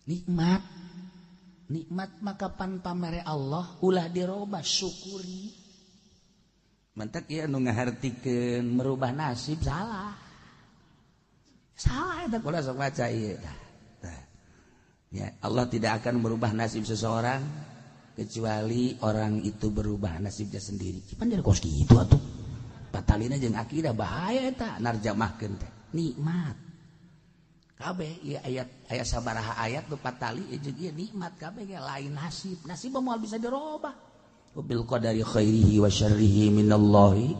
nikmat maka pan pamere Allah ulah dirobah syukuri. Mantak ya nu ngahartikeun merubah nasib salah eta kula sok baca ieu. Ya, Allah tidak akan merubah nasib seseorang kecuali orang itu berubah nasibnya sendiri. Pan jadi kos kitu atuh. Batalina jeung akidah bahaya eta narjamahkeun teh. Nikmat. Kabeh ieu aya sabaraha ayat nu patali jeung ieu nikmat kabeh ge lain nasib. Nasib moal bisa dirobah. Bil qadari khairihi wa syarrihi minallahi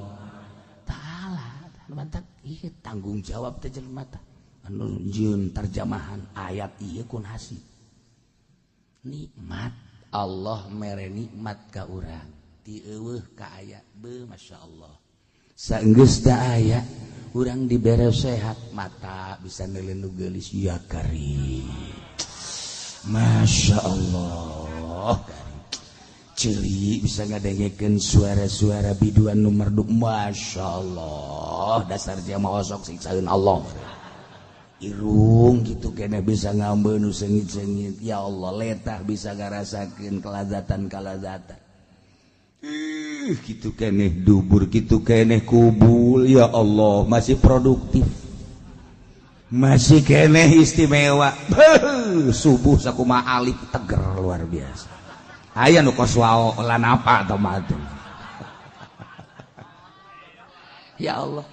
ta'ala. Mantap ieu tanggung jawab teh jelema teh. Anu jieun terjemahan ayat ieu ku nasib. Nikmat Allah mere nikmat ka urang ti eueuh ka aya beuh masyaallah. Saenggeus da aya urang dibere sehat mata bisa neuleun nu geulis ya karim. Masyaallah karim. Cili bisa ngadengekeun suara-suara biduan nu merdu masyaallah dasar jamaah osok siksaeun Allah. Irung gitu kena bisa ngambil nu sengit-sengit ya Allah letah bisa ngarasakeun kelazatan gitu keneh dubur gitu keneh kubul ya Allah masih produktif masih keneh istimewa subuh sakumaha alif teger luar biasa aya nu kos wao lan apa atau matu ya Allah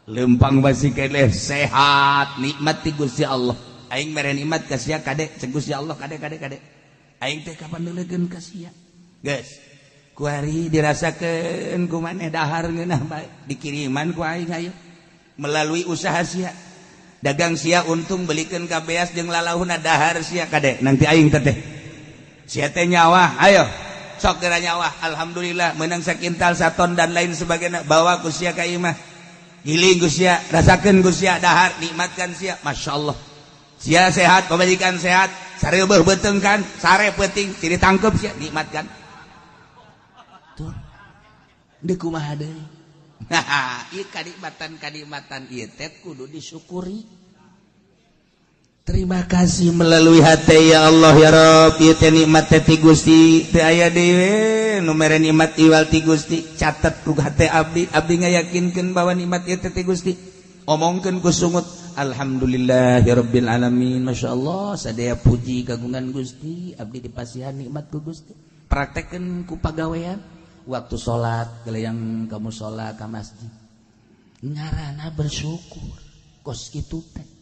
lempang masih keneh sehat nikmat ti Gusti Allah aing mere nikmat ka sia kade cek Gusti Allah kade aing teh kapan neulekeun ka sia geus ku ari dirasakeun ku maneh dahar ngeunah bae dikiriman ku aing ayeuna melalui usaha sia dagang sia untung belikeun ka beas jeung lalahuna dahar sia kade nanti aing teh sia teh nyawa ayo sok geura nyawa alhamdulillah meunang sakintal saton dan lain sebagainya bawa ku sia ka imah giling ku sia rasakeun ku sia dahar nikmatkan sia masyaallah sia sehat pamajikan sehat sareubeuh beuteung kan sare peuting ti ditangkep sia nikmatkan tuh deuk kumaha deui nah ieu kanikmatan ieu teh kudu disyukuri. Terima kasih melalui hati ya Allah ya Rabb ieu teh nikmat teh ti Gusti teu aya dewe nu mere nikmat iwal ti Gusti catet ku hate abdi ngayakinkeun bahwa nikmat ieu teh ti Gusti omongkeun ku sungut alhamdulillahirabbil alamin masyaallah sadaya puji kagungan Gusti abdi dipasihan nikmat ku Gusti praktekkeun ku pagawean waktu salat geuleang kamu salat ka masjid ngaranna bersyukur kos kitu teh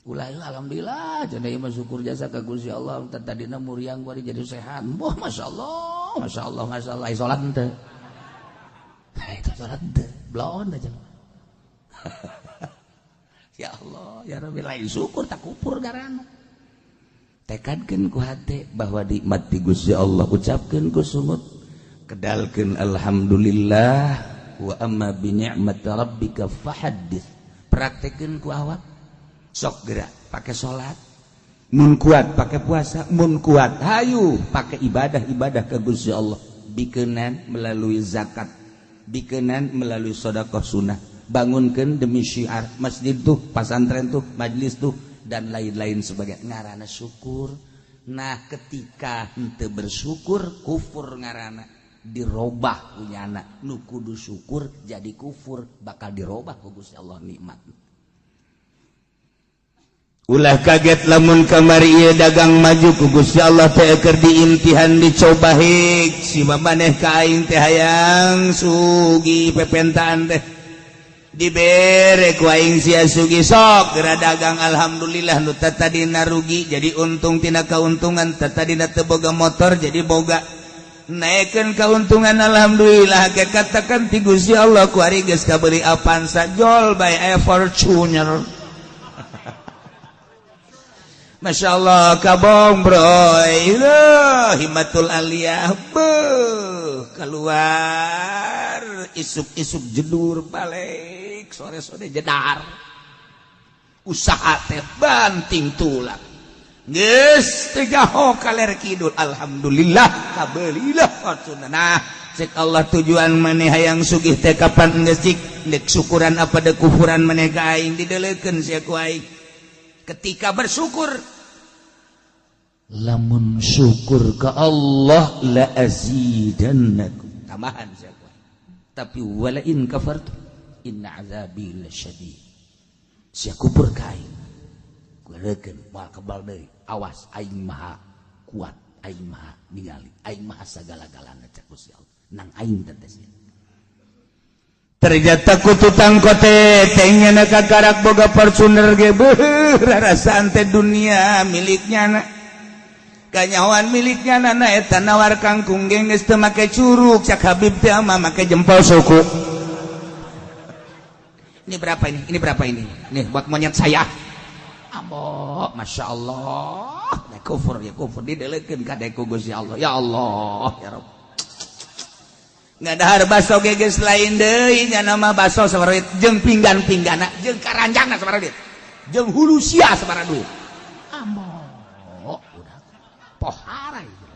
ulah alhamdulillah cenah ieu syukur jasa ka Gusti Allah tadina muriang bari jadi sehat wah masyaallah ai salat teh itu salat teh blaon aja ya Allah ya Rabbi lain syukur tak kupur garana tekadkeun ku hate bahwa nikmat ti Gusti Allah ucapkeun ku sungut kedalkeun alhamdulillah wa amma bi ni'mati rabbika fahaddits praktekkeun ku awak sok gerak pakai sholat mun kuat pakai puasa mun kuat hayu pakai ibadah ke Gusti Allah bikeunan melalui zakat bikeunan melalui sedekah sunnah bangunkeun demi syiar masjid tuh pasantren tuh majlis tuh dan lain-lain sebagainya ngaranna syukur. Nah ketika henteu bersyukur kufur ngaranna dirobah kunyana nu kudu syukur jadi kufur bakal dirobah ku Gusti Allah nikmat. Ulah kaget lamun kamari ieu dagang maju ku Gusti Allah teh keur diimtihan dicoba hik si maneh ka aing teh hayang sugi pepentaan teh dibere ku aing sia sugi sok geura dagang alhamdulillah nu tadina rugi jadi untung tina kauntungan tadina teu boga motor jadi boga naikeun kauntungan alhamdulillah ke katakan ti Gusti Allah ku ari geus kabeli Avanza jol by Fortuner. Masya Allah kabong bro himatul aliyah keluar isuk-isuk jedur balik sore-sore jedar usaha teh banting tulang geus teh gaho kaler kidul alhamdulillah kabelilah fortuna. Nah cek Allah tujuan maneh hayang sugih teh kapan geus cik dek syukuran apa dek kufuran maneh ka aing dideleukeun sia ku aing ketika bersyukur lamun syukur ke Allah la azidannakum tambahan siapa tapi wala in kafartu inna azabi lasyadid sia kufur kain kurekeun moal kebal deui awas aing maha kuat aing maha ningali aing maha sagala-galana cak Gusti Allah nang aing tetes terjata kututang kote tengnya kakarak boga Fortuner ge beuh rarasaan teh dunia miliknya na kanyawan miliknya nana eta nawar kangkung geus teu make curug cak Habib teh mah make jempol suku. Ini berapa ini? Ini berapa ini? Nih buat monyet saya. Ambo, masya Allah. Ya kufur didelekeun ka deku Gusti Allah. Ya Allah, ya Rabb. Ngadahar baso geus lain deui nya nama baso sabaraha jeung pinggan-pinggana jeung karanjangna sabaraha duit. Jeung hulu sia sabaraha duit. Ambo. Pohara itu.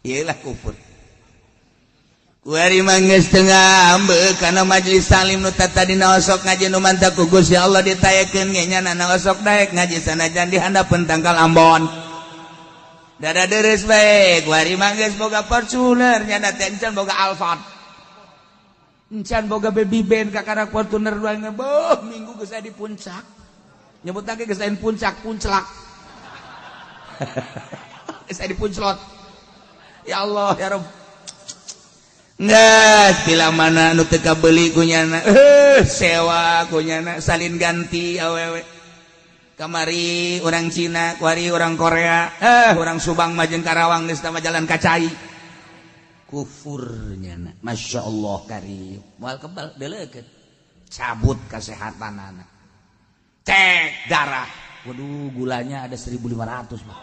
Iyalah kufur. Kuari manggeus tengah ambe kana majelis salim nu tata dina osok ngaji nu mantap ku Gusti Allah ditayakeun ge nya na osok daek ngaji sanajan di handapeun tangkal Ambon. Dada deres bae, kuari manggeus boga Fortuner nya da tencan boga Alphard. Encan boga baby band kakara Fortuner doang beuh minggu geus di puncak. Nyebut lagi geus lain puncak, puncelak. Saya dipuncelot. Ya Allah ya Rabb. Nggak bila mana nu teu kabeli kunyana sewa kunyana salin ganti awewe kamari orang Cina kuari orang Korea orang Subang Majeng Karawang geus tama jalan kacai kufurnya na Masya Allah karim moal kebal deulekeun cabut kesehatanana cek darah waduh gulanya ada 1.500 Pak.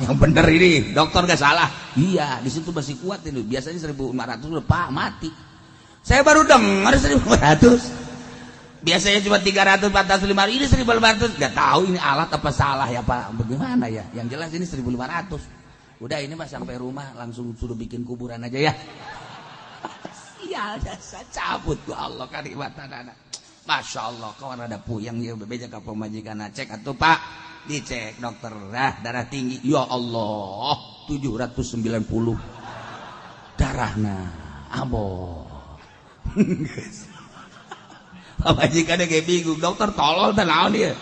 Yang bener ini dokter gak salah. Iya di situ masih kuat itu biasanya 1.500 udah Pak mati. Saya baru dengar 1.500 biasanya cuma 300 400 500 ini 1.500 gak tahu ini alat apa salah ya Pak bagaimana ya yang jelas ini 1.500 udah ini Mas sampai rumah langsung suruh bikin kuburan aja ya. Iya saya cabut gua Allah karibatan anak. Masya Allah kawan ada puyang ya bebeja ka pemajikan cek atuh Pak dicek dokter darah tinggi ya Allah 790 darahna ambo pemajikan kayak bingung dokter tolol dan naon dia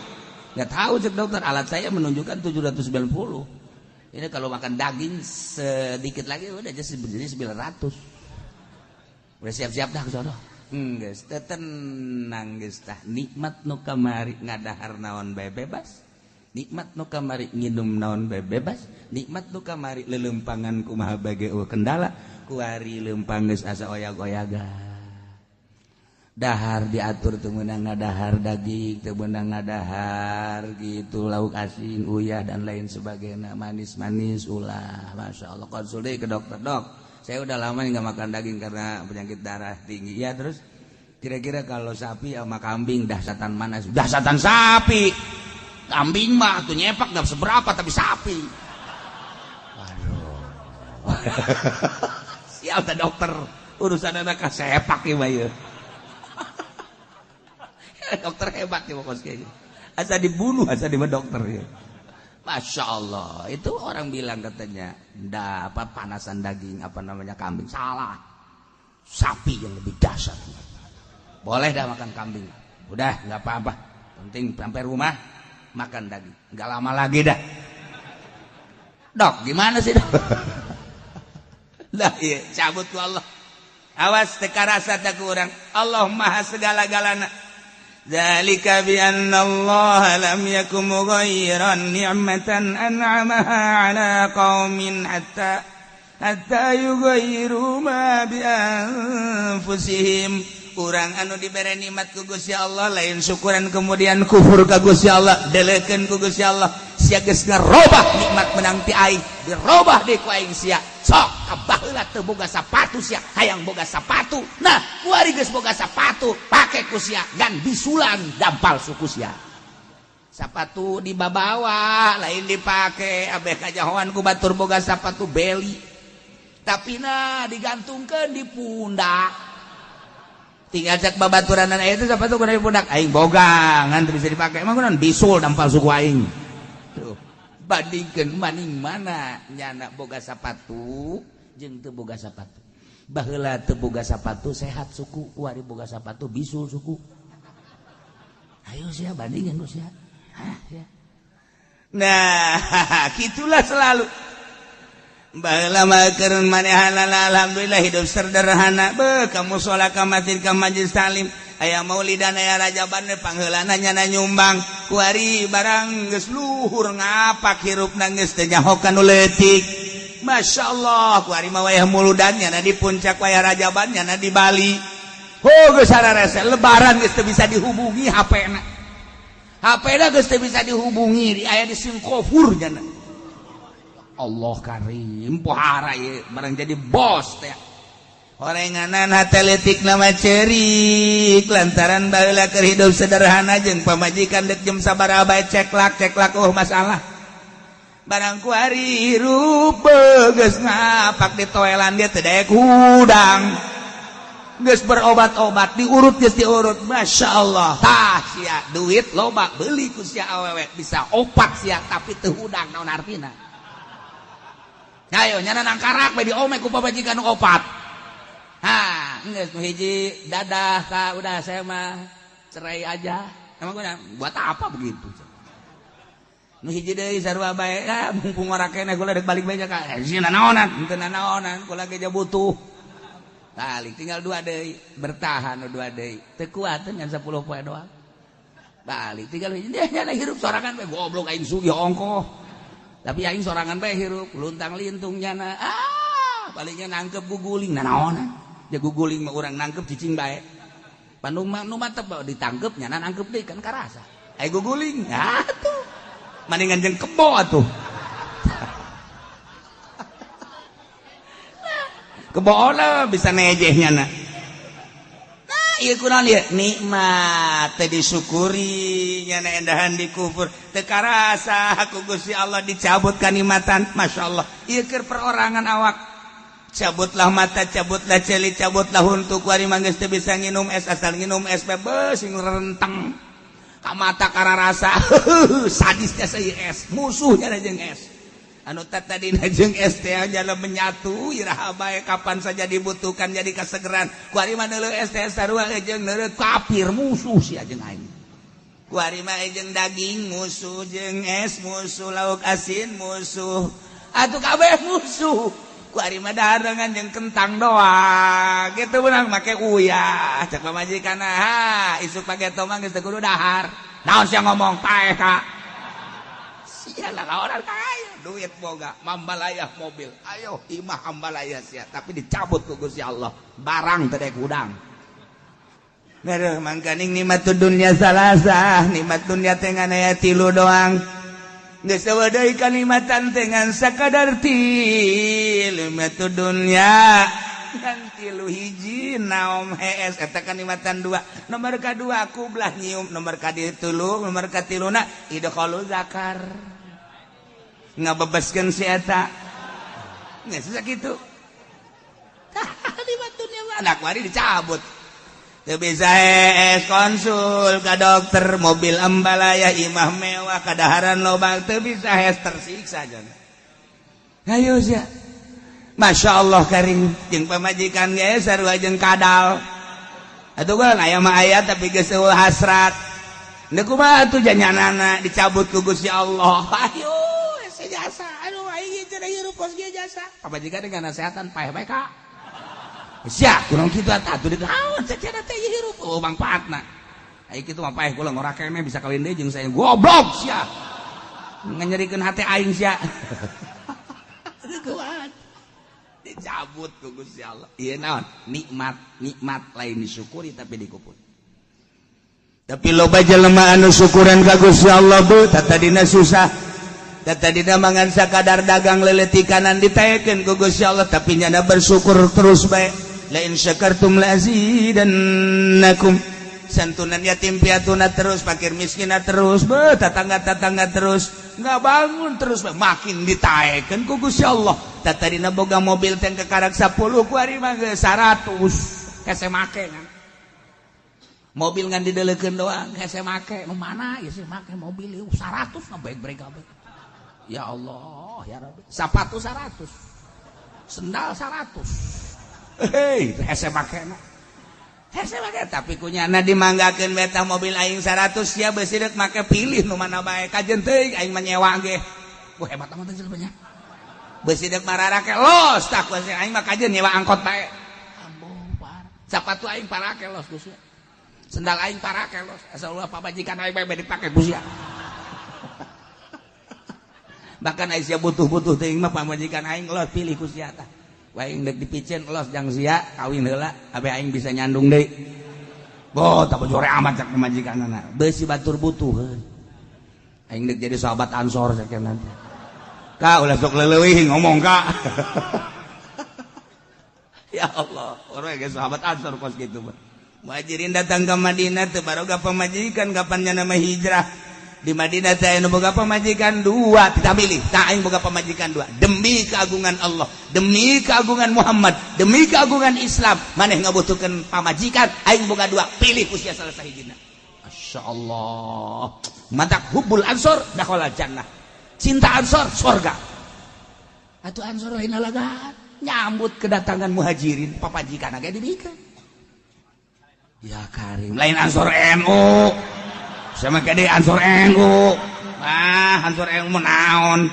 nggak tahu cek dokter alat saya menunjukkan 790 ini kalau makan daging sedikit lagi udah jadi 900 udah siap-siap dah ke sono geus teu tenang geus tah nikmat nu kamari ngadahar naon bae bebas nikmat nu kamari nginum naon bae bebas nikmat nu kamari lelempangan kumaha bage kendala kuari lempang geus asa oyag-oyaga dahar diatur teu meunang ngadahar daging teu meunang ngadahar gitu lauk asin uyah dan lain sebagainya manis-manis ulah masyaallah konsul deui ke dokter dok saya udah lama nggak makan daging karena penyakit darah tinggi. Ya terus kira-kira kalau sapi sama kambing dahsyatan mana? Dahsyatan sapi. Kambing mah tuh nyepak nggak seberapa tapi sapi. Waduh. Sial tak dokter urusan anak sepak ya bayu. Dokter hebat ya pokoknya gitu. Asa dibunuh asa di dokter ya. Masya Allah itu orang bilang katanya dapat panasan daging apa namanya kambing salah sapi yang lebih dahsyat boleh dah makan kambing udah nggak apa-apa penting sampai rumah makan daging nggak lama lagi dah dok gimana sih dok lah iya cabut ku Allah awas teka rasa tak kurang Allah maha segala-galana Dzalika bi anna Allah lam yakum mughayyiran ni'matan an'amaha 'ala qaumin hatta yughayyiru ma bi anfusihim. Urang anu dibere nikmat ku Gusti Allah lain syukuran kemudian kufur ka Gusti Allah delekeun ku Gusti Allah sia geus ngarobah nikmat menang ti aing dirobah deui ku aing sia sok kabaheula teu boga sapatu sia hayang boga sapatu nah kuari geus boga sapatu pake ku sia gan bisulan dampal suku sia sapatu dibabawa lain dipake abeh kajahoan ku batur boga sapatu beli tapi nah digantungkeun di pundak tinggal cek babaturan itu sepatu kudu di pundak aing boga ngan bisa dipakai emang kunaon bisul dampal suku aing tuh bandingkeun maning mana nyana boga sapatu jeung teu boga sapatu. Baheula teu boga sapatu sehat suku, kuari boga sapatu bisul suku. Ayo sia bandingkeun ku sia. Nah, gitulah selalu. Baheula mah keur manehanana alhamdulillah hidup sederhana. Beuh kamu sholat ka masjid ka majelis taklim, aya maulidan aya rajaban pangheulana nyana nyumbang. Kuari barang geus luhur ngapak hirupna geus teu nyahokan nu leutik. Masya Allah, kuari mah wayah muludan nyana di puncak, wayah rajaban nyana di Bali. Geus sararese lebaran geus teu bisa dihubungi HP-na. HP-na geus teu bisa dihubungi, aya di Singapura nyana. Allah karim, pohara ye barang jadi bos teh. Orenganan hate leutik nama cerik lantaran baheula keur hidup sederhana jeung pamajikan deuk jam sabaraha bae ceklak masalah. Barang kuari hirup geus ngapak di toelan dia teu daek hudang. Geus berobat-obat diurut geus diurut. Masya Allah. Tah sia duit loba beuli ku sia awewe bisa opat sia tapi teu hudang naon artina. Ayo nyana nangkarak bae diome ku pamajikan nu opat. Geus nu hiji dadah ka udah saya mah cerai aja. Emang buat apa begitu? Nu hiji deui sarua bae, mumpung ora keneh kula rek balik bae ka. Sina naonan, henteu naonan, kula ge butuh. Balik tinggal 2 deui, bertahan 2 deui. Teu kuat ngan 10 poe doang. Balik tinggal hiji dia nyana hirup sorangan bae, goblok aing sugih ongkoh. Tapi aing sorangan bae hirup, luntang lintung nyana. Baliknya nangkep guguling, naonan. Ya guguling mah urang nangkep cicing bae. Panu nu mantep ditangkep nyana nangkep deui kan karasa. Ai guguling, atuh. Mendingan jeung kebo atuh. Kebo ona bisa nejehnya na. Nah, ieu kunaon ieu? Nikmat teh disyukuri, nyana endahan dikufur. Teu karasa ku Gusti Allah dicabut kanikmatan. Masyaallah. Ieu keur perorangan awak. Cabutlah mata, cabutlah celi, cabutlah huntu. Kuari mah geus teu bisa nginum es, asal nginum es bebas sing renteng. Kamata kararasa sadisnya saya es musuhnya jeung es anu tadina jeung es teh jalan menyatu iraha bae kapan saja dibutuhkan jadi kasegeran kuari mah neuleuh es teh sarua jeung neuleuh kafir musuh sia jeung aing kuari mah jeung daging musuh jeung es musuh lauk asin musuh atuh kabeh musuh kuari mah dahareungan jeung kentang doang kitu beunang make uyah cek pamajikanna isuk page tomang geus teu kudu dahar naon sia ngomong paeh ka sia laonan kaya duit boga mambalayah mobil ayo imah hambalayah sia tapi dicabut ku Gusti Allah barang teu daek hudang Mereuh mangkaning nikmatud dunya salasa nikmat dunya teh ngan aya 3 doang. Geus sawadai kalimatan dengan sakadar nikmatud dunya kan 3 hiji naom hees eta kalimatan 2 nomor kadua kublah nyium nomor kaditulu nomor katiluna idkhalu zakar ngabebaskeun si eta geus sakitu kalimatun nya anak wari dicabut teu bisa hees konsul ka dokter mobil ambalaya imah mewah kadaharan loba teu bisa hees tersiksa jan ayo sia Masya Allah karim jeung pamajikan ge sarua jeung kadal atuh kan aya mah aya tapi geus hasrat Neu kumaha atuh janyanana dicabut ku Gusti Allah ayo ese jasa aduh aing teh hirup kos ge jasa pamajikan dengan nasehatan paeh bae ka sia kurang kitu atuh ditaun cecena teh hirup oh mangpaatna ai kitu mah paeh kula ngora keneh bisa kawin deui jeung saya goblok sia nganyerikeun hate aing sia kuat dicabut ku Gusti Allah ieu naon nikmat lain disyukuri tapi dikupur tapi loba jelema anu syukuran ka Gusti Allah bu tadina susah tadina mangan sakadar dagang leleutikanan ditaekeun ku Gusti Allah tapi nyana bersyukur terus bae la in syakartum la azidannakum santunan yatim piatuna terus fakir miskinna terus be tetangga terus nggak bangun terus makin ditaekeun ku Gusti Allah tadina boga mobil teh kekarak 10 kuari mah geus 100 hese make kan mobil ngan dideleukeun doang hese make nu mana ieu sih make mobil 100 na baik-baik kabeh Ya Allah, ya Rabbi. Sepatu 100. Sendal 100. Hese makena. Hese makena tapi kunyana dimanggakeun beta mobil aing 100 sia beusi deuk make pilih nu mana bae kajen teuing aing mah nyewa ge. Wah hebat amat teh jelema nya. Beusi deuk mararake los tak aing mah kajen nyewa angkot bae. Ampun par. Sepatu aing parake los Gus. Sendal aing parake los. Asalna pamajikan aing bae dipake Gus ya. Bahkan Aisyah butuh-butuh teuing mah pamajikan aing los pilih ku sia tah. Aing deuk dipicen los jang sia kawin heula abe aing bisa nyandung deui. Boh tak bojore amat cak pamajikanana. Beusi batur butuh. Aing deuk jadi sahabat Ansor sakeun nanti. Ka ulah sok leuleuwih ngomong ka. Ya Allah, orang ge sahabat Ansor kos kitu mah. Muhajirin datang ke Madinah teu baroga pamajikan kapan nama hijrah. Di Madinah teh anu boga pamajikan 2, tidak milih. Tah aing boga pamajikan 2. Demi keagungan Allah, demi keagungan Muhammad, demi keagungan Islam, maneh ngabutuhkeun pamajikan, aing boga 2, pilih ku sia salah sahijina. Masyaallah. Matak hubbul ansor dakhala jannah. Cinta ansor surga. Atuh ansor lain lalagaan nyambut kedatangan muhajirin papajikan ge dibikeun. Ya karim, lain ansor NU. Sama kade ansor NU. Ansor NU naon.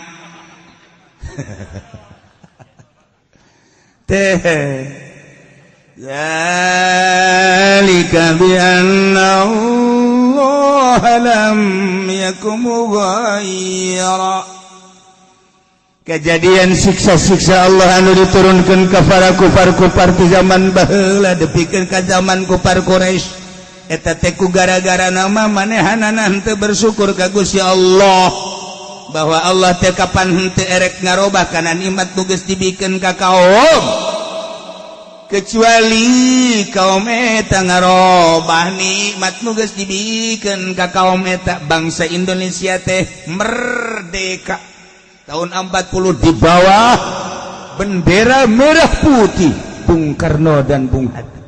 Zalika bi anna Allah lam yakum ghaira. Kejadian siksa-siksa Allah anu diturunkeun ka para kufar-kufar ti zaman baheula depikeun ka zaman kufar Quraisy. Eta teh ku gara-gara nama manehanana henteu bersyukur ka Gusti Allah bahwa Allah teh kapan henteu erek ngarobah kana nikmat nu geus dibikeun ka kaum kecuali kaum eta ngarobah nikmat nu geus dibikeun ka kaum eta. Bangsa Indonesia teh merdeka tahun 40 di bawah bendera merah putih Bung Karno dan Bung Hatta.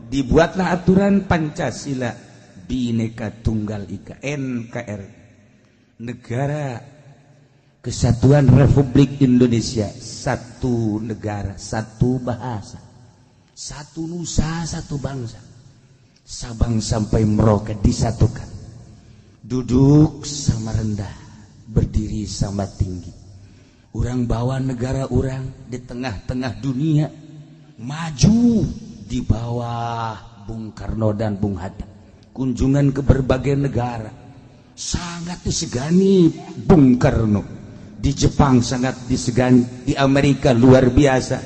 Dibuatlah aturan Pancasila Bhinneka Tunggal Ika NKRI, Negara Kesatuan Republik Indonesia, satu negara, satu bahasa, satu nusa, satu bangsa. Sabang sampai Merauke disatukan. Duduk sama rendah, berdiri sama tinggi. Urang bawa negara urang di tengah-tengah dunia, maju di bawah Bung Karno dan Bung Hatta. Kunjungan ke berbagai negara sangat disegani Bung Karno. Di Jepang sangat disegani, di Amerika luar biasa,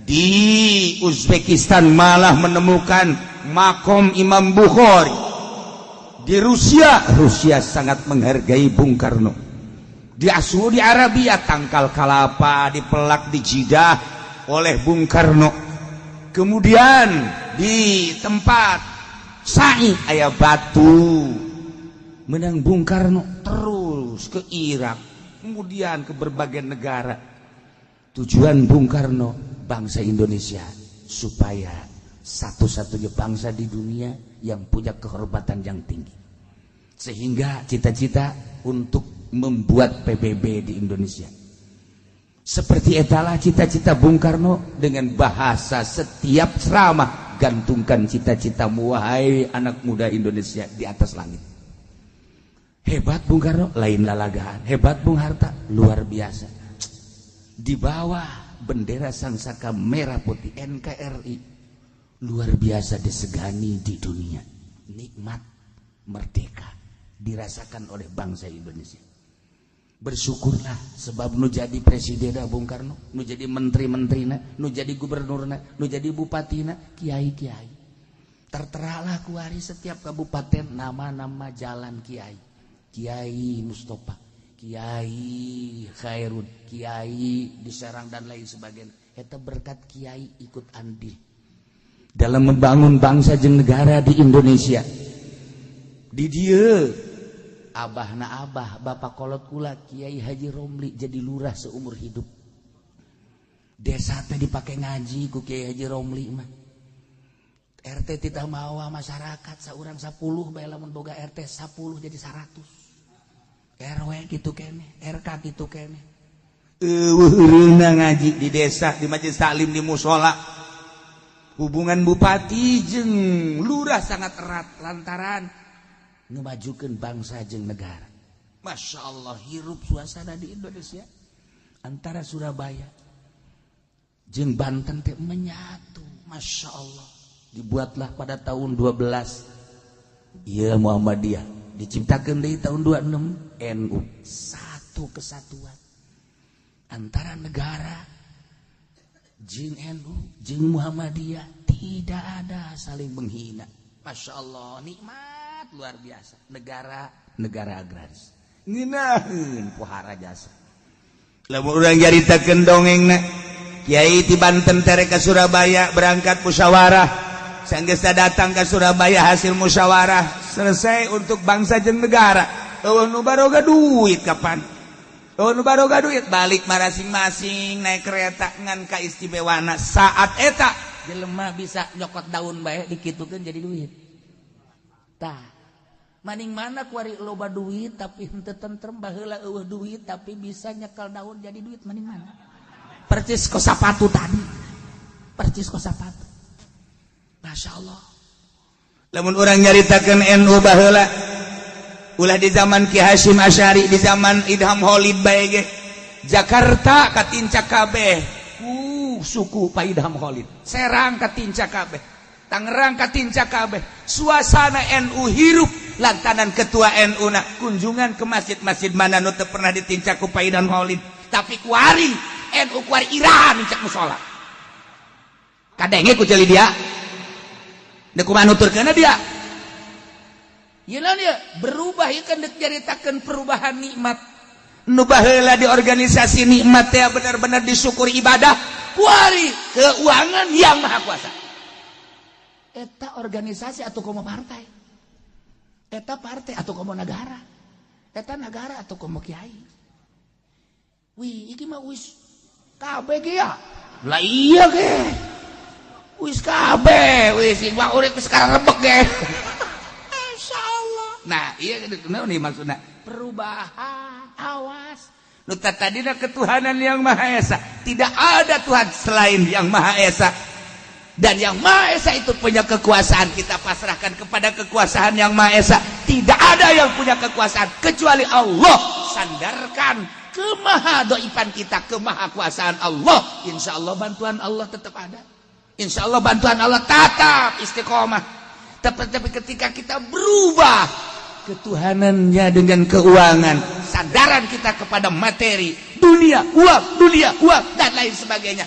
di Uzbekistan malah menemukan makom Imam Bukhari. Di Rusia sangat menghargai Bung Karno. Di Saudi Arabia tangkal kalapa dipelak di Jeddah oleh Bung Karno. Kemudian di tempat Sa'i aya batu menang Bung Karno, terus ke Irak, kemudian ke berbagai negara. Tujuan Bung Karno bangsa Indonesia supaya satu-satunya bangsa di dunia yang punya kehormatan yang tinggi, sehingga cita-cita untuk membuat PBB di Indonesia. Seperti etalah cita-cita Bung Karno dengan bahasa setiap ceramah, gantungkan cita-citamu wahai anak muda Indonesia di atas langit. Hebat Bung Karno, lain lalagaan. Hebat Bung Hatta, luar biasa. Di bawah bendera sangsaka merah putih NKRI, luar biasa disegani di dunia. Nikmat merdeka dirasakan oleh bangsa Indonesia. Bersyukurlah sebab nu jadi presiden Bung Karno, nu jadi menteri-menterina, nu jadi gubernurna, nu jadi bupatina, kiai-kiai. Terteralah kuari setiap kabupaten nama-nama jalan kiai. Kiai Mustafa, Kiai Khairun, Kiai di Serang dan lain sebagainya. Eta berkat kiai ikut andil dalam membangun bangsa jeung negara di Indonesia. Di dieu abahna abah bapak kolot kula Kiai Haji Romli jadi lurah seumur hidup. Desa teh dipake ngaji ku Kiai Haji Romli mah. RT titah mawa masyarakat saurang 10 bae lamun boga RT 10 jadi 100. RW gitu kene, RK gitu kene. Ngaji di desa, di majelis taklim, di musola. Hubungan bupati jeung lurah sangat erat lantaran ngemajukeun bangsa jeung negara. Masya Allah, hirup suasana di Indonesia antara Surabaya jeung Banten teh menyatu. Masya Allah, dibuatlah pada tahun 12 ya Muhammadiyah, diciptakan di tahun 26 NU, satu kesatuan antara negara jeung NU jeung Muhammadiyah, tidak ada saling menghina. Masya Allah, nikmat luar biasa. Negara agraris ngeunaheun pohara jasa. Lamun urang nyaritakeun dongengna Kiai ti Banten tere ka Surabaya berangkat musyawarah, sanggeusna datang ke Surabaya hasil musyawarah selesai untuk bangsa jeung negara. Eueuh nu baroga duit kapan? Eueuh nu baroga duit balik masing-masing naik kereta ngan kaistimewana saat eta jelema bisa nyokot daun bae dikitukeun jadi duit. Tah maning mana kuari loba duit tapi henteu tentrem, baheula eueuh duit tapi bisa nyekel daun jadi duit, maning mana? Percis ko sapatu tadi. Percis ko sapatu. Masya Allah. Lamun urang nyaritakeun NU baheula ulah di zaman Ki Hasyim Asy'ari, di zaman Idham Khalid bae ge. Jakarta katincak kabeh. Suku Pak Idham Khalid. Serang katincak kabeh. Tangerang katincak kabeh. Suasana NU hirup lantaran ketua NU na kunjungan ke masjid-masjid mana nu teu pernah ditincak ku Pak Idham Khalid, tapi kuari NU kuari iraha nincak musola. Kadenge ku ceuli dia. Da kumaha nuturkeunna dia? Ieu naon ieu? Berubah ieu kan deuk nyaritakeun perubahan nikmat. Nu baheula di organisasi nikmat teh benar-benar disyukuri ibadah, kuari keuangan yang maha kuasa. Eta organisasi atau komo partai? Eta partai atau komo negara? Eta negara atau komo kiai? Wih, iki mah wis kabeh ge ya. Lah iya ge. Wis kabeh, wis mah urip sekarang rebek ge. Masyaallah. Nah, iya naon nih maksudna? Perubahan, awas. Nu tadina ketuhanan yang Maha Esa. Tidak ada Tuhan selain yang Maha Esa. Dan yang Maha Esa itu punya kekuasaan. Kita pasrahkan kepada kekuasaan yang Maha Esa. Tidak ada yang punya kekuasaan kecuali Allah. Sandarkan kemahadoifan kita, kemahakuasaan Allah. Insya Allah bantuan Allah tetap ada. Insya Allah bantuan Allah tetap istiqomah. Tapi ketika kita berubah ketuhanannya dengan keuangan, sandaran kita kepada materi, dunia, uang, dan lain sebagainya,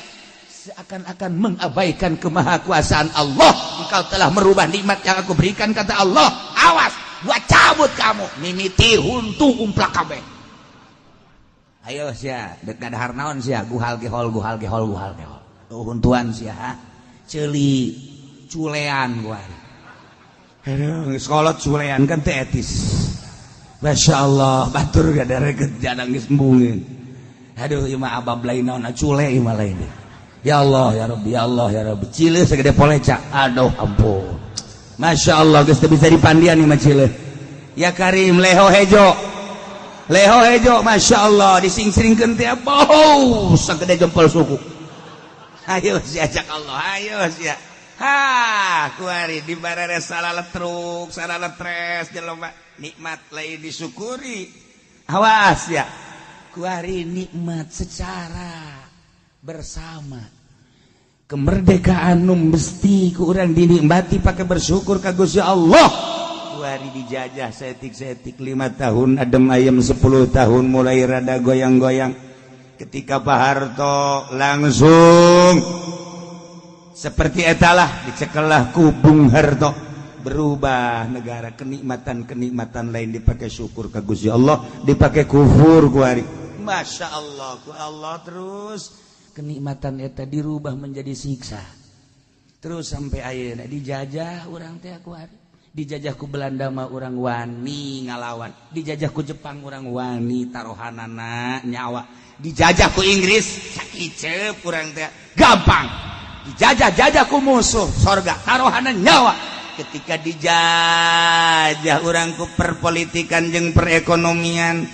seakan-akan mengabaikan kemahakuasaan Allah. Engkau telah merubah nikmat yang aku berikan, kata Allah. Awas, gua cabut kamu, mimiti huntu umplak kabeh. Ayo sia, dekat dahar naon sia, guhal gehol. Huntuan sia, ceuli culean gua. Aduh, sekolot culean kan teh etis. Masya Allah, batur gadare jadang geus embungin. Aduh, ieu mah abab lain naon cule ieu mah lain. Ya Allah, ya Rabbi, ya Allah, ya Rabbi. Cile segede poleca. Aduh, ampun. Masya Allah, geus teu bisa dipandian ieu mah cile. Ya Karim, leho hejo, Masya Allah, dising-singkeun teh bau sagede jempol suku. Ayo sia ajak Allah, ayo sia. Kuari di barare salah letruk, salah letres jelema nikmat lain disyukuri. Awas ya. Kuari nikmat secara bersama. Kemerdekaan nu mesti ku urang dinikmati pakai bersyukur ka Gusti Allah. Kuari dijajah setik-setik 5 tahun adem ayem 10 tahun mulai rada goyang-goyang. Ketika Pak Harto langsung seperti etalah dicekelah ku Bung Harto, berubah negara, kenikmatan lain dipakai syukur ka Gusti Allah, dipakai kufur kuari. Masya Allah, ku Allah terus kenikmatan eta dirubah menjadi siksa. Terus sampai ayeuna dijajah urang teh kuari. Dijajah ku Belanda mah urang wani ngalawan. Dijajah ku Jepang urang wani tarohanana nyawa. Dijajah ku Inggris sakicep urang teh gampang. Dijajah ku musuh sorga taruhanan nyawa. Ketika dijajah orang ku perpolitikan jeung perekonomian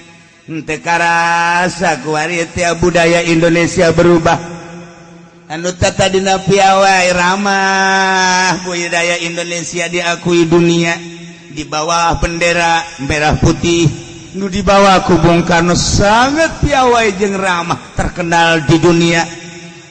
teu karasa ku ari teh budaya Indonesia berubah anu tata dina piawai ramah budaya Indonesia diakui dunia di bawah bendera merah putih nu di bawah ku Bung Karno sangat piawai jeung ramah terkenal di dunia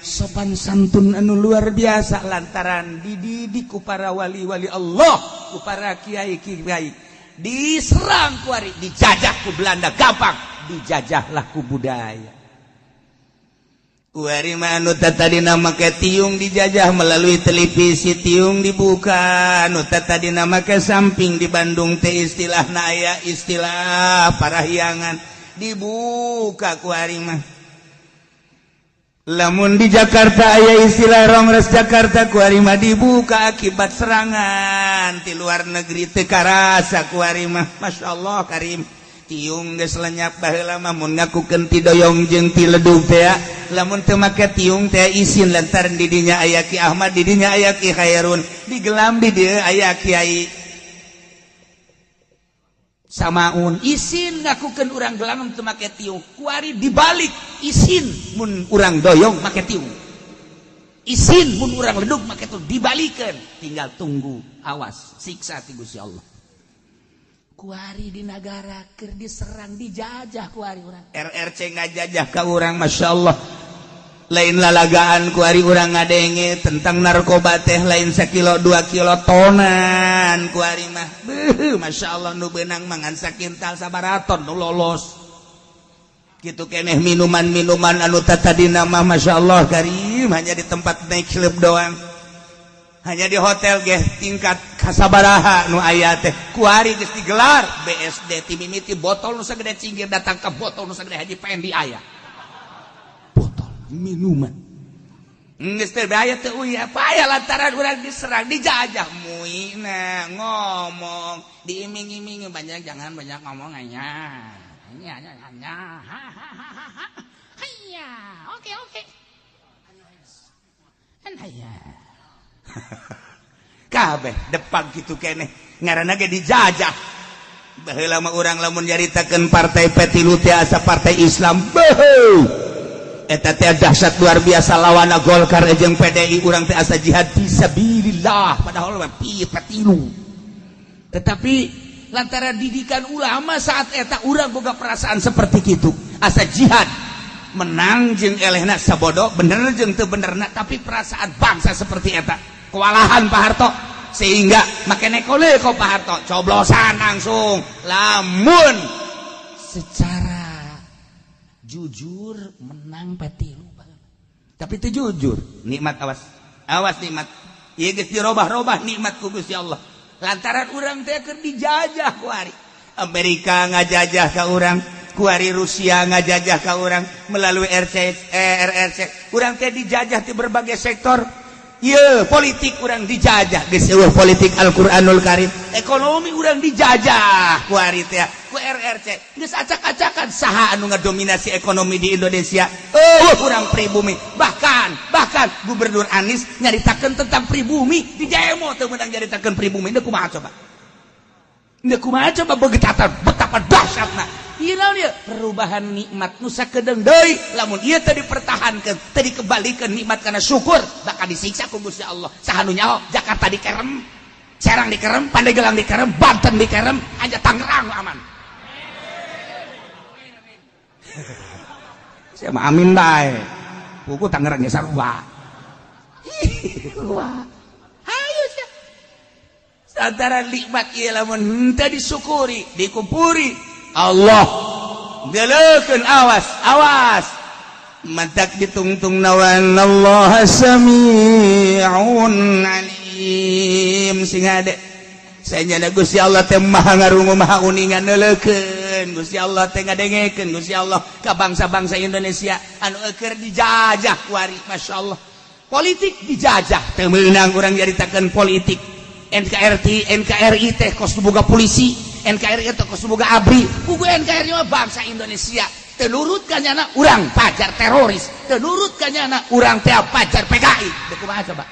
sopan santun anu luar biasa lantaran dididik ku para wali-wali Allah ku para kiai-kiai diserang ku ari dijajah ku Belanda gampang dijajahlah ku budaya ku ari mah anu tadina make tiung dijajah melalui televisi tiung dibuka anu tadina make samping di Bandung teh istilahna aya istilah parahyangan dibuka ku ari mah lamun di Jakarta aya istilah Rongres Jakarta ku ari mah dibuka akibat serangan ti luar negeri teu karasa ku ari mah masyaallah karim tiung geus lenyap baheula mah mun ngakukeun ti doyong jeung ti ledug teh lamun teu make tiung teh isin lantaran di dinya aya Ki Ahmad di dinya aya Ki Khairun di gelam di dieu aya Kiai Samaun isin ngakukeun urang gelam teu make tiung kuari dibalik isin mun urang doyong make tiung isin mun urang ledug make tiung dibalikeun tinggal tunggu awas siksa ti Gusti Allah kuari di negara keur diserang dijajah kuari urang RRC ngajajah ka urang masyaallah lain lalagaan ku ari urang ngadenge tentang narkoba teh lain 1 kilo 2 kilo tonan ku ari mah masyaallah nu beunang mangan sakintal sabaraton nu lolos kitu keneh minuman-minuman anu tadina mah masyaallah karim hanya di tempat naik klub doang hanya di hotel ge tingkat kasabaraha nu aya teh ku ari geus digelar BSD ti mimiti botol nu sagede cinggir datang ka botol nu sagede Haji Pendi aya minuman geus teh bahaya teu uya paya lantaran urang diserang dijajah muina ngomong diiming-imingi banyak jangan banyak ngomong hanya hanya oke kan hanya kabeh depan kitu keneh ngaranna ge dijajah baheula mah urang lamun nyaritakeun partai petilu teh asa partai Islam eta teh dahsyat luar biasa lawana Golkar jeung PDI urang teh asa jihad fisabilillah padahal mah petilu tetapi lantaran didikan ulama saat eta urang boga perasaan seperti kitu asa jihad menang jeung elehna sabodo bener jeung teu benerna tapi perasaan bangsa seperti eta kewalahan Pak Harto sehingga make nekole ko Pak Harto coblosan langsung lamun secara jujur menang petilu tapi itu jujur nikmat awas nikmat ieu geus dirobah-robah nikmat ku Gusti Allah lantaran urang teh keur dijajah ku ari Amerika ngajajah ka urang ku ari Rusia ngajajah ka urang melalui RRC urang teh dijajah di berbagai sektor ieu politik urang dijajah geus eueuh politik Al-Qur'anul Karim ekonomi urang dijajah ku ari teh ku RRC geus acak-acakan saha anu ngadominasi ekonomi di Indonesia urang pribumi bahkan Gubernur Anies nyaritakeun tentang pribumi di demo teu meunang nyaritakeun pribumi teu kumaha coba betapa dahsyatna ieu naon ieu perubahan nikmat nu sakedeung deui lamun ieu teu dipertahankeun teu dikembalikeun nikmat kana syukur bakal disiksa ku Gusti Allah saha nu nyaho Jakarta dikerem Serang dikerem Pandeglang dikerem Banten dikerem hanya Tangerang aman saya mah amin bae buku Tangerang geus sarua hayu sia antara nikmat ieu lamun teu disyukuri dikumpuri Allah galeukeun awas mantak ditungtung nawan Allah sami'un alim sing ade sanyana Gusti Allah teh maha ngarungu maha uningan neuleukeun Gusti Allah teh ngadengekeun Gusti Allah ka bangsa-bangsa Indonesia anu keur dijajah ku ari masyaallah politik dijajah teu meunang urang nyaritakeun politik NKRI teh kos boga polisi NKRI teh kos boga ABRI kudu NKRI mah bangsa Indonesia teu nurut kanyana urang pajar teroris teu nurut kanyana urang teh pajar PKI teu kumaha coba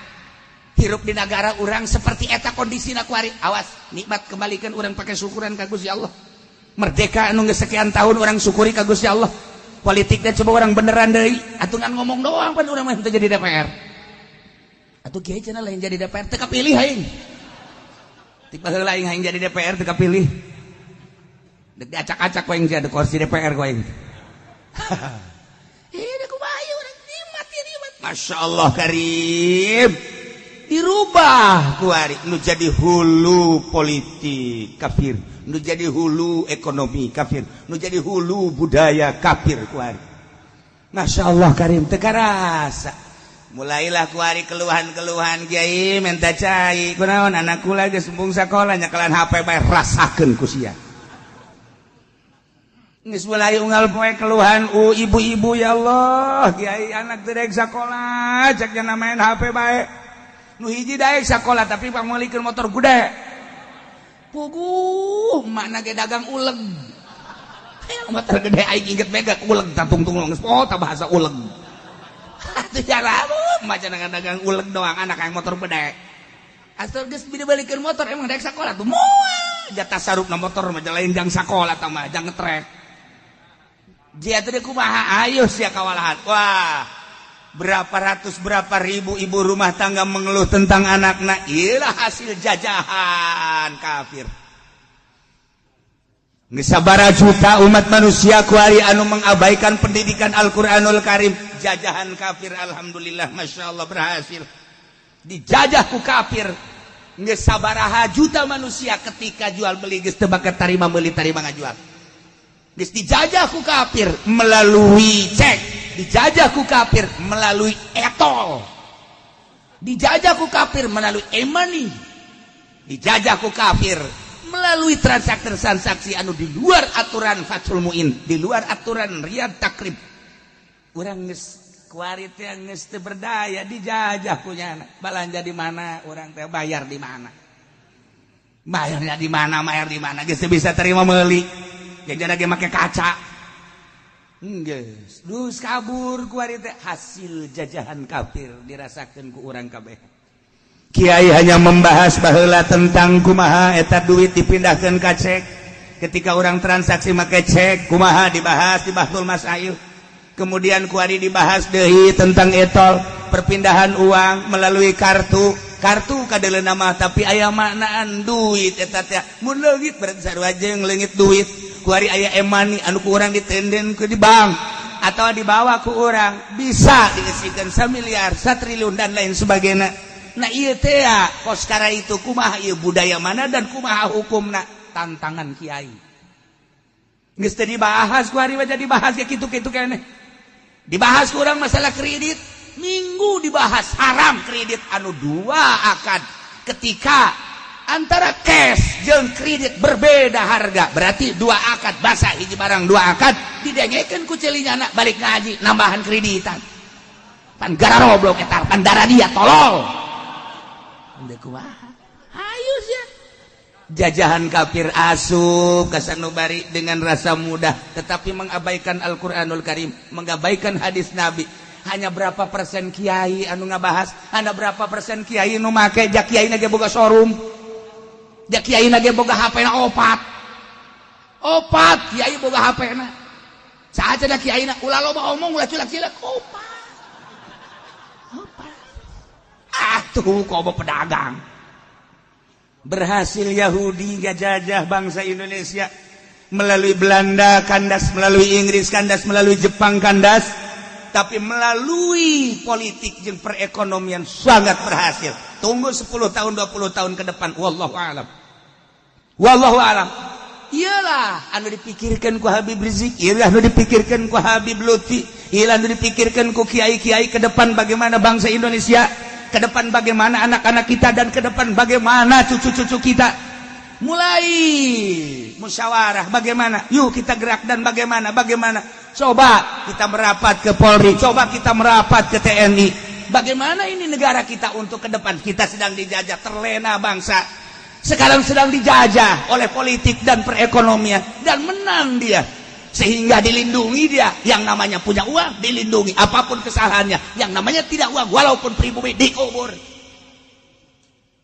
hirup di negara urang seperti eta kondisina ku ari awas nikmat kembalikan urang pakai syukuran ka Gusti Allah merdeka anu geus sekian tahun orang syukuri ka Gusti Allah. Politiknya coba orang beneran deui, atuh ngan ngomong doang pan urang mah teu jadi DPR. Atuh kieu cenah lain jadi DPR teu kapilih aing. Ti baheula aing hayang jadi DPR teu kapilih. Dek diacak-acak ku aing jadi kursi DPR ku aing. Da kumaha urang nikmat ya nikmat. Masyaallah karim. Dirubah ku ari nu jadi hulu politik kafir, nu jadi hulu ekonomi kafir, nu jadi hulu budaya kafir ku ari. Masyaallah karim teu karasa. Mulailah ku ari keluhan-keluhan kiai minta cai. Kunaon anak kula geus sembung sakola nyakelan HP bae rasakeun ku sia. Geus mulai unggal poe keluhan ibu-ibu ya Allah, kiai anak teu daek sakola, cek jangan main HP bae. Nu hiji daek sakola tapi pamolikeun motor gede. Puguh makna ge dagang uleg. Motor gede aing inget mega uleg tatung-tung geus pota bahasa uleg. Atuh jalamu macan dagang uleg doang anak yang motor gede. Asal geus bide balikeun motor emang daek sakola tuh moal. Jatah sarupna motor mah lain jang sakola tah mah jang ngetrek. Dia teh kumaha ayo sia kawalahan. Wah. Berapa ratus berapa ribu ibu rumah tangga mengeluh tentang anaknya. Iyalah hasil jajahan kafir. Ngesabara juta umat manusia kuari anu mengabaikan pendidikan Al-Quranul Karim. Jajahan kafir. Alhamdulillah Masya Allah berhasil. Dijajah ku kafir. Ngesabaraha juta manusia ketika jual beli geus teu bakat tarima meuli tarima ngajual. Geus dijajah ku kafir melalui cek. Dijajah ku kafir melalui etol. Dijajah ku kafir melalui e-money. Dijajah ku kafir melalui transaksi anu di luar aturan Fathul Muin, di luar aturan Riyad Takrib. Urang geus kuari teh geus teu berdaya dijajah ku nya. Balanja di mana, urang teh bayar di mana. Bayarnya di mana, bayar di mana geus teu bisa terima meuli. Jangan ge make kaca. Geus, dus kabur ku ari teh hasil jajahan kafir dirasakeun ku urang kabeh. Kiai hanya membahas baheula tentang kumaha eta duit dipindahkeun ka cek. Ketika orang transaksi make cek, kumaha dibahas di Bahtul Masail. Kemudian ku ari dibahas deui tentang etol, perpindahan uang melalui kartu. Kartu kadeleuna mah tapi aya maknaan duit eta teh. Mun leungit berarti sarua jeung leungit duit. Kuari aya emani anu ku urang ditenden ke di bank atau dibawa ku urang bisa diisikan 1 miliar 1 triliun dan lain sebagainya. Nah ieu teh koskara itu kumaha ieu budaya mana dan kumaha hukumna tantangan kiai. Geus teu dibahas kuari mah jadi bahas ya kitu-kitu keneh. Dibahas ku urang masalah kredit, minggu dibahas haram kredit anu 2 akad ketika antara cash jeung kredit berbeda harga berarti 2 akad basa hiji barang 2 akad didengekeun ku celinyana balik ngaji nambahan kreditan pan gara roblok eta pan darah dia tolol ande kumaha hayu sia jajahan kafir asup ka sanubari dengan rasa mudah tetapi mengabaikan Al-Qur'anul Karim mengabaikan hadis Nabi. Hanya berapa persen kiai anu ngabahas, hanya berapa persen kiai nu make jak kiai na ge boga showroom. Jak kiai na ge boga HP-na opat kiai boga HP-na. Saha cenah kiai na ulah loba omong ulah culak-culak opat. Atuh kobo pedagang. Berhasil Yahudi ngajajah bangsa Indonesia melalui Belanda kandas, melalui Inggris kandas, melalui Jepang kandas. Tapi melalui politik dan perekonomian sangat berhasil. Tunggu 10 tahun 20 tahun ke depan wallahu alam. Wallahu alam. Iyalah anu dipikirkan ku Habib Rizik, iyalah anu dipikirkan ku Habib Lutfi, iyalah anu dipikirkan ku kiai-kiai ke depan bagaimana bangsa Indonesia, ke depan bagaimana anak-anak kita dan ke depan bagaimana cucu-cucu kita. Mulai musyawarah bagaimana? Yuk kita gerak dan bagaimana? Coba kita merapat ke Polri, coba kita merapat ke TNI. Bagaimana ini negara kita untuk ke depan? Kita sedang dijajah, terlena bangsa. Sekarang sedang dijajah oleh politik dan perekonomian dan menang dia. Sehingga dilindungi dia. Yang namanya punya uang dilindungi apapun kesalahannya. Yang namanya tidak uang walaupun pribumi dikubur.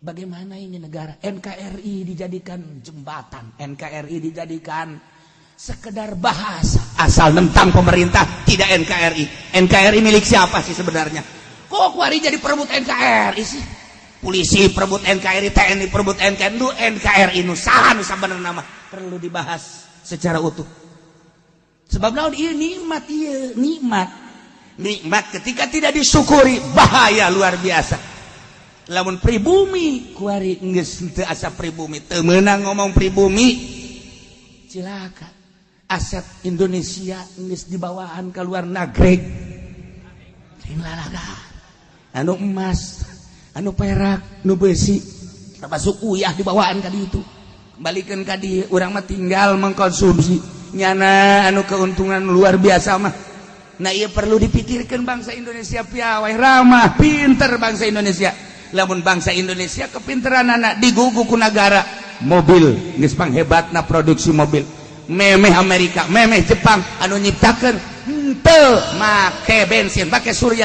Bagaimana ini negara? NKRI dijadikan jembatan, NKRI dijadikan sekedar bahasa, asal nentang pemerintah tidak NKRI milik siapa sih sebenarnya? Kok kuari jadi perebut NKRI sih? Polisi perebut NKRI, TNI perebut NKRI nu saha nu sabenerna nama perlu dibahas secara utuh. Sebab naon ieu nikmat, nikmat ketika tidak disyukuri bahaya luar biasa. Lamun pribumi kuari geus teu asa pribumi, teu meunang ngomong pribumi, cilaka. Aset Indonesia geus dibawaan ke luar negeri. Lain lalaga. Anu emas, anu perak, anu besi, termasuk uyah dibawaan ka ditu. Kembalikan ka dieu, urang mah tinggal mengkonsumsi. Nyana anu keuntungan luar biasa mah. Nah ieu perlu dipikirkan bangsa Indonesia piawai ramah, pinter bangsa Indonesia. Lamun bangsa Indonesia kepinteranana digugu ku negara, mobil geus panghebatna produksi mobil. Memeh Amerika, memeh Jepang anu nyiptakeun henteu make bensin, make surya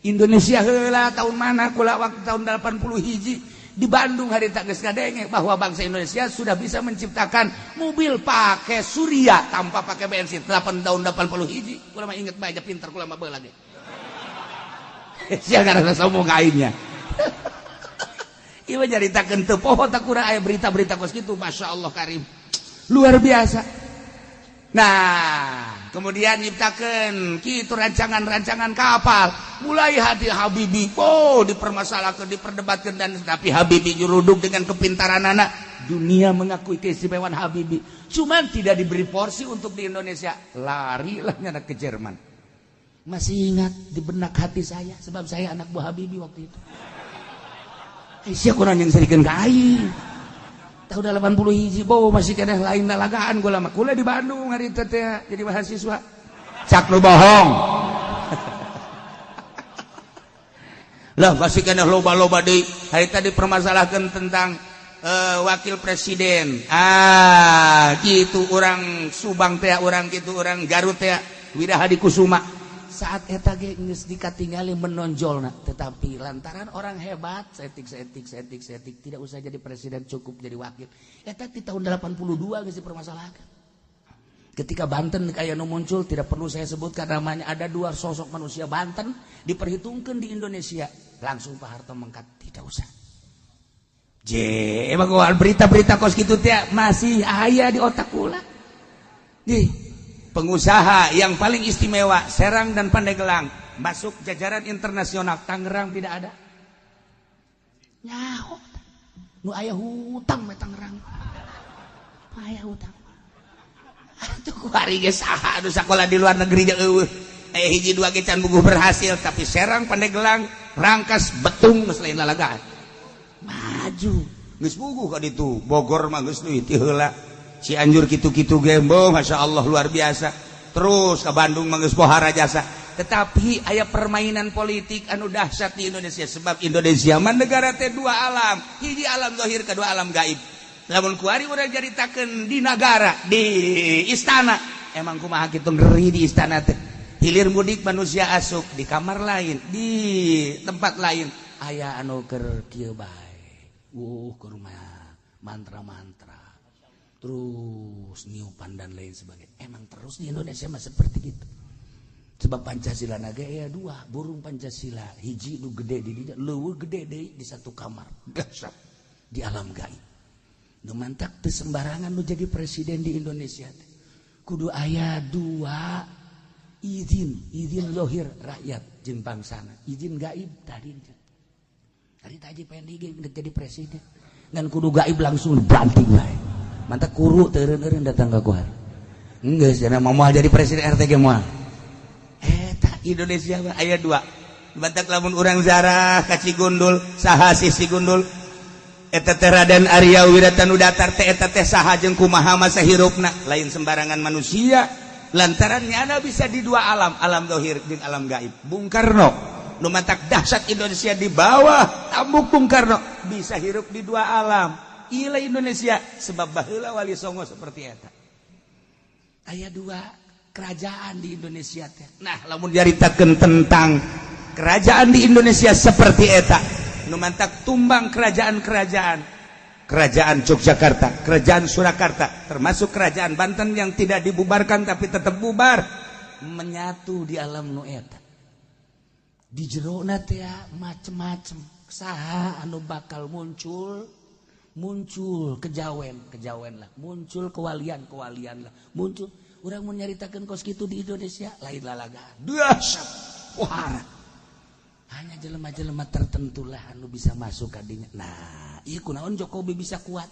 Indonesia heula tahun mana kula waktu tahun 80 hiji di Bandung harita geus ngadenge bahwa bangsa Indonesia sudah bisa menciptakan mobil pakai surya tanpa pakai bensin. 8 tahun 80 hiji kula mah inget bae pinter kula mah beula ge. Sia ngaranna sombong aingnya. Ieu nyaritakeun teu poho tak kurang aya berita-berita kos kitu, masyaallah karim. Luar biasa. Nah, kemudian nyiptakeun kitu rancangan-rancangan kapal. Mulai hati Habibie, dipermasalahkan, diperdebatkan, dan tapi Habibie juruduk dengan kepintaran anak. Dunia mengakui keistimewaan Habibie. Cuman tidak diberi porsi untuk di Indonesia. Larilah nyana ke Jerman. Masih ingat di benak hati saya, sebab saya anak buah Habibie waktu itu. Sia kurang yang serikeun ka aing. Tahun 80 hiji masih keneh lain dalagaan gua lama. Kula di Bandung hari teh jadi mahasiswa. Cak nu bohong. Lah masih keneh loba-loba deui. Hari tadi permasalahkan tentang wakil presiden. Gitu orang Subang teh, orang gitu orang Garut teh, Widahadi Kusuma. Saat eta ge geus dikatingali menonjolna, tetapi lantaran orang hebat setik tidak usah jadi presiden, cukup jadi wakil. Eta di tahun 82 geus dipermasalahkan. Ketika Banten kayak nu muncul, tidak perlu saya sebutkan namanya, ada dua sosok manusia Banten diperhitungkan di Indonesia, langsung Pak Harto mengkat, tidak usah. Emang berita-berita kos gitu teh masih aya di otak kula. Pengusaha yang paling istimewa Serang dan Pandeglang masuk jajaran internasional. Tangerang tidak ada. Nyaho nu aya hutang me Tangerang. Aya hutang. Atuh kuari ge saha anu sakola di luar negeri ge eueuh. Hiji dua ge can buguh berhasil, tapi Serang Pandeglang Rangkas Betung geus lain lalagaan. Maju geus buguh ka ditu. Bogor mah geus deui ti heula. Cianjur gitu-gitu gembo, masya Allah luar biasa. Terus ke Bandung manggeus pohara jasa. Tetapi aya permainan politik anu dahsyat di Indonesia. Sebab Indonesia mah negara teh dua alam. Hiji alam zahir, kedua alam gaib. Lamun kuari urang jaritakeun di negara, di istana. Emang kumaha kitu ngeri di istana teh. Hilir mudik manusia asup di kamar lain, di tempat lain. Aya anu keur kieu bae. Ke rumah mantra-mantra. Terus niupan dan lain sebagainya. Emang terus di Indonesia mah seperti itu. Sebab Pancasila naga ya dua, burung Pancasila hiji nu gede di dinya, leuweung gede deui di satu kamar. Dahsyat di alam gaib. Nu mantak teu sembarangan nu jadi presiden di Indonesia teh. Kudu aya dua izin lohir rakyat jeung bangsana. Izin gaib tadi. Tadi Haji Pendi jadi presiden. Dan kudu gaib langsung banting wae. Mantap kuru teureun-eureun datang ka kuar. Geus cenah moal jadi presiden RT ge moal. Eta Indonesia aya dua. Batak lamun urang zarah ka Cigundul, saha si Cigundul? Eta teh Raden Arya Wiratan Datar teh eta teh saha jeung kumaha masa hirupna? Lain sembarangan manusia. Lantaran nyana bisa di dua alam, alam zahir jeung alam gaib. Bung Karno nu matak dahsyat Indonesia di bawah tambuk Bung Karno bisa hirup di dua alam. Ila Indonesia sebab baheula Wali Songo seperti eta. Aya dua kerajaan di Indonesia teh. Nah, lamun diaritakeun tentang kerajaan di Indonesia seperti eta, nu mantak tumbang kerajaan-kerajaan. kerajaan Yogyakarta, kerajaan Surakarta, termasuk kerajaan Banten yang tidak dibubarkan tapi tetap bubar, menyatu di alam nu eta. Di jerona teh macem-macem saha anu bakal muncul kejawen lah, muncul kewalian lah, muncul urang mun nyaritakeun kos kitu di Indonesia lain lalagaan. Dahsyat. Wah. Hanya jelema-jelema tertentu lah anu bisa masuk ka dinya. Nah, ieu kunaon Jokowi bisa kuat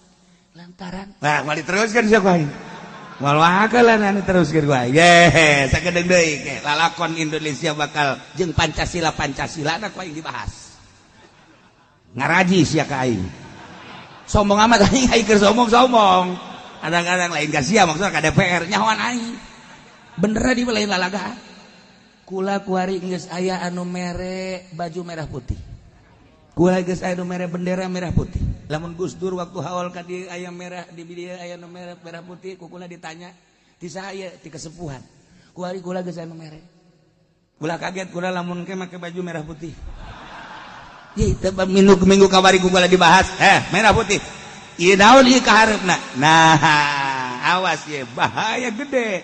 lantaran. Nah, mari teruskeun sia kuaing. Moal wakalan anu teruskeun kuaing. Ye, sakedeung deui ke lalakon Indonesia bakal jeung Pancasila na kuaing dibahas. Ngaraji sia ka aing. Sombong amat aing keur sombong. Kadang-kadang lain ka sia maksudna ka DPR nyahoan aing. Bener di lain lalagaan. Kula kuari geus aya anu mere baju merah putih. Kula geus aya anu mere bendera merah putih. Lamun Gus Dur waktu haul ka dieu aya merah di dieu aya anu merah putih, ku kula ditanya, "Ti saha ti kesepuhan?" Kuari kula geus aya anu mere. Kula kaget kula lamun ke make baju merah putih. Ye teh minggu kamari ku kula dibahas, merah putih. Ieu naon ieu kaharepna? Nah, awas ye bahaya gede.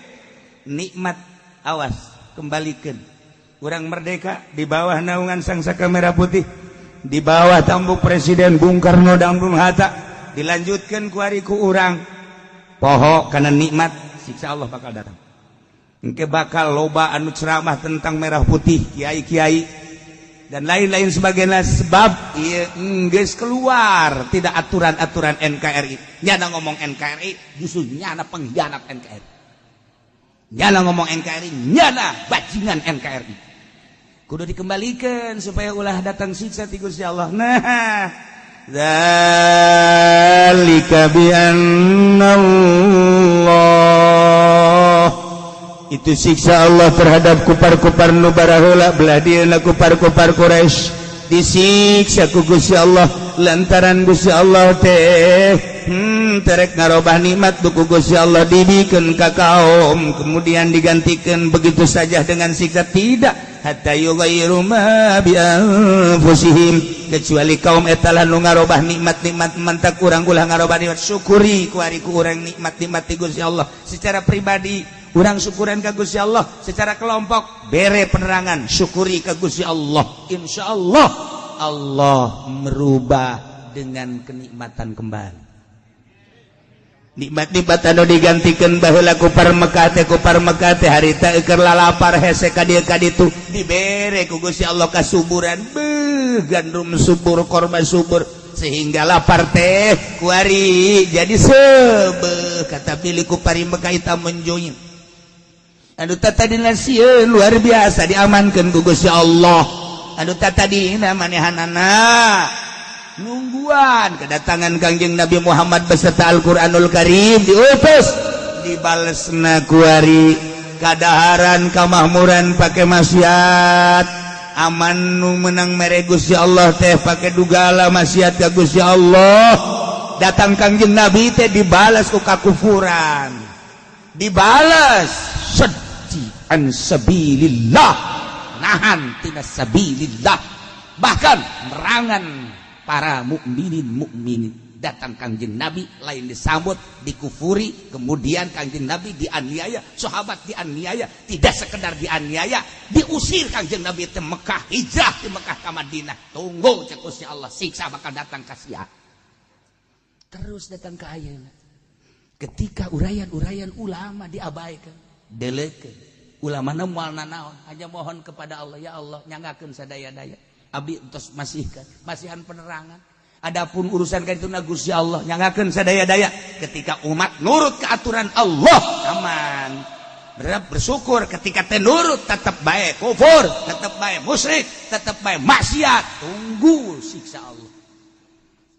Nikmat awas kembalikan. Urang merdeka di bawah naungan Sang Saka Merah Putih, di bawah tambuk Presiden Bung Karno dan Bung Hatta, dilanjutkan kuari ku urang poho karena nikmat siksa Allah bakal datang. Engke bakal loba anu ceramah tentang merah putih, kiai-kiai dan lain-lain sebagainya, sebab ieu geus keluar tidak aturan-aturan NKRI. Nyana ngomong NKRI justru nyana pengkhianat NKRI. Nyana ngomong NKRI, nyana bajingan NKRI. Kudu dikembalikan supaya ulah datang siksa ti Gusti Allah. Nah, dzalika bi annallah, itu siksa Allah terhadap kupar-kupar nu baraheula belah dieuna kupar-kupar Quraisy disiksa ku Gusti Allah lantaran Gusti Allah teh terek ngarobah nikmat ku Gusti Allah dibikeun ka kaum kemudian digantikan begitu saja dengan siksa tidak hatta yughayyiru ma bi anfusihim, kecuali kaum eta lah nu ngarobah nikmat-nikmat mantak urang ulah ngarobah nikmat. Syukuri ku ari ku urang nikmat-nikmat ti Gusti Allah secara pribadi, urang syukuran ka Gusti Allah secara kelompok, bere penerangan syukuri ka Gusti Allah. Insyaallah Allah merubah dengan kenikmatan kembali. Nikmat-nikmat anu digantikeun baheula ku Mekah teh harita keur lalapar hese ka dieu ka ditu dibere ku Gusti Allah kasuburan gandum subur korma subur sehingga lapar teh kuari jadi sebeuh kata pilih ku pari Mekah hitam menjoyin anu tatadina sieun luar biasa diamankeun ku Gusti Allah anu tatadina manehanana nungguan kedatangan Kangjeng Nabi Muhammad beserta Al-Qur'anul Karim diutus dibalesna kuari kadaharan kamakmuran pake maksiat aman nu menang mere Gusti Allah teh pake dugala maksiat ka Gusti Allah. Datang Kangjeng Nabi teh dibalas ku kakufuran, dibalas seddi an sabilillah, nahan tina sabilillah, bahkan merangan para mukminin. Datang Kangjeng Nabi lain disambut dikufuri, kemudian Kangjeng Nabi dianiaya, sahabat dianiaya, tidak sekedar dianiaya, diusir Kangjeng Nabi ke Mekah, hijrah di Mekah ke Madinah. Tunggu cek Gusti Allah, siksa bakal datang ka sia. Terus datang ke ayeuna. Ketika urayan-urayan ulama diabaikan, delekeun. Ulama na moal nanaon, hanya mohon kepada Allah, ya Allah nyanggakeun sadaya-daya. Abi entos masihan penerangan. Adapun urusan kaituna Gusti Allah nyanggakeun sadaya-daya. Ketika umat nurut ke aturan Allah aman. Bersyukur ketika teh nurut tetap bae kufur, tetap bae musyrik, tetap bae maksiat. Tunggu siksa Allah.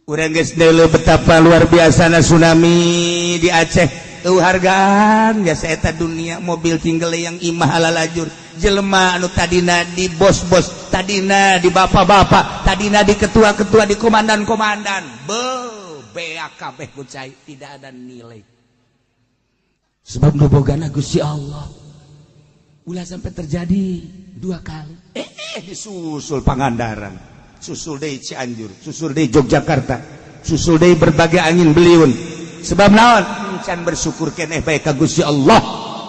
Urang geus deuleu betapa luar biasana tsunami di Aceh. Tuh hargaan jasa eta dunia mobil tinggal yang imah ala lajur jelema anu tadina di bos-bos tadina di bapak-bapak tadina di ketua-ketua di komandan-komandan bea kabeh kucai tidak ada nilai sebab nu bogana Gusti Allah ulah sampai terjadi dua kali disusul Pangandaran susul deui Cianjur susul deui Yogyakarta susul deui berbagai angin beliun sebab naon can bersyukur keneh bae ka Gusti Allah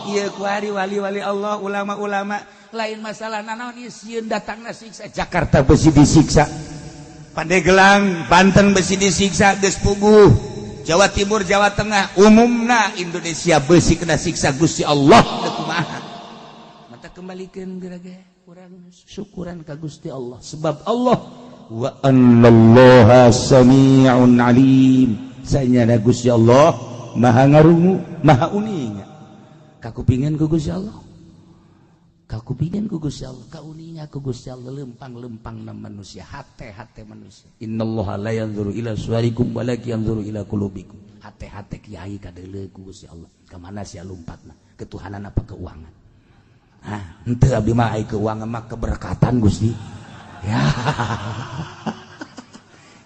ieu ku ari wali-wali Allah ulama-ulama lain masalah naon ieu sieun datangna siksa Jakarta besi disiksa Pandeglang Banten besi disiksa geus puguh Jawa Timur Jawa Tengah umumna Indonesia besi kena siksa Gusti Allah teu kumaha mata kembalikeun geraga urang syukuran ka Gusti Allah sebab Allah wa annallaha sami'un alim sanyana Gusti Allah maha ngarungu maha uning kakupingan ku Gusti Allah kakupingan ku Gusti Allah kauninga ku Gusti Allah lempang-lempangna manusia hate-hate manusia innallaha la yanzuru ila suwarikum walakin yanzuru ila qulubikum hate-hate kiai kadeuleu ku Gusti Allah ka mana sia lompatna ketuhanan apa keuangan henteu abdi mah ai keuangan mah keberkatan Gusti ya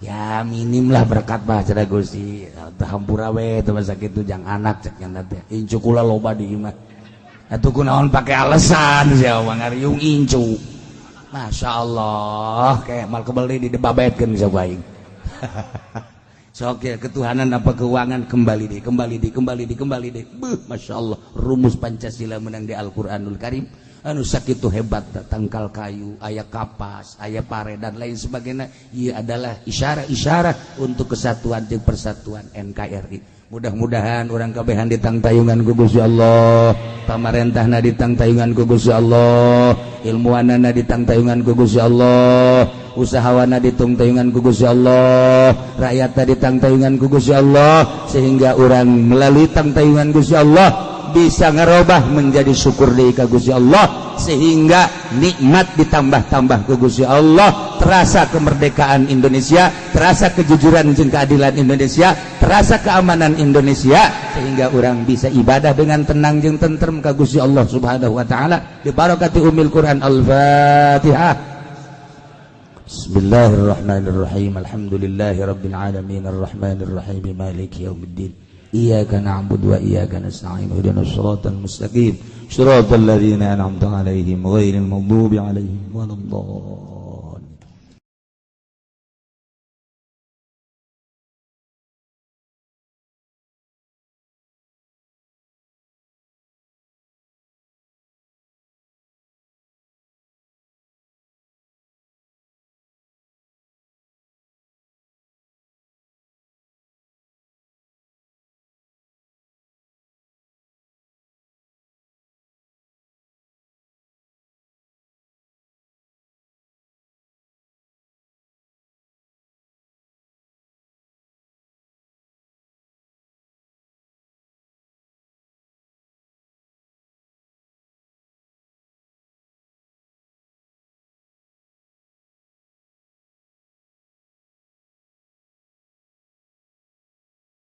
ya minim lah berkat bah cenah Gusti tah hampura we teu masa kitu jang anak cek nya teh incu kula loba di imah atuh kunaon pake alasan sia ngariung incu masyaallah kayak mal kebeli di babetkeun bisa aing sok ya ketuhanan apa keuangan kembali deh beuh masyaallah rumus Pancasila menang di Al-Qur'anul Karim anu sakitu hebat tangkal kayu aya kapas aya pare dan lain sebagainya ieu adalah isyarat-isyarat untuk kesatuan jeung persatuan NKRI mudah-mudahan urang kabehan ditangtayungan ku Gusti Allah pamarentahna ditangtayungan ku Gusti Allah ilmuanana ditangtayungan ku Gusti Allah usahawana ditangtayungan ku Gusti Allah rakyatna ditangtayungan ku Gusti Allah sehingga urang melalui tangtayungan Gusti Allah bisa ngerubah menjadi syukur deui ka Gusti Allah sehingga nikmat ditambah-tambah ku Gusti Allah terasa kemerdekaan Indonesia terasa kejujuran jeung keadilan Indonesia terasa keamanan Indonesia sehingga orang bisa ibadah dengan tenang jeung tentrem ka Gusti Allah Subhanahu wa taala bi barakati ummil Quran Al-Fatihah. Bismillahirrahmanirrahim. Alhamdulillahirabbil alamin arrahmanir rahim maliki yaumiddin. Iyyaka na'budu wa iyyaka nasta'in ihdinas siratal mustaqim siratal ladzina an'amta 'alaihim ghairil maghdubi 'alaihim waladdallin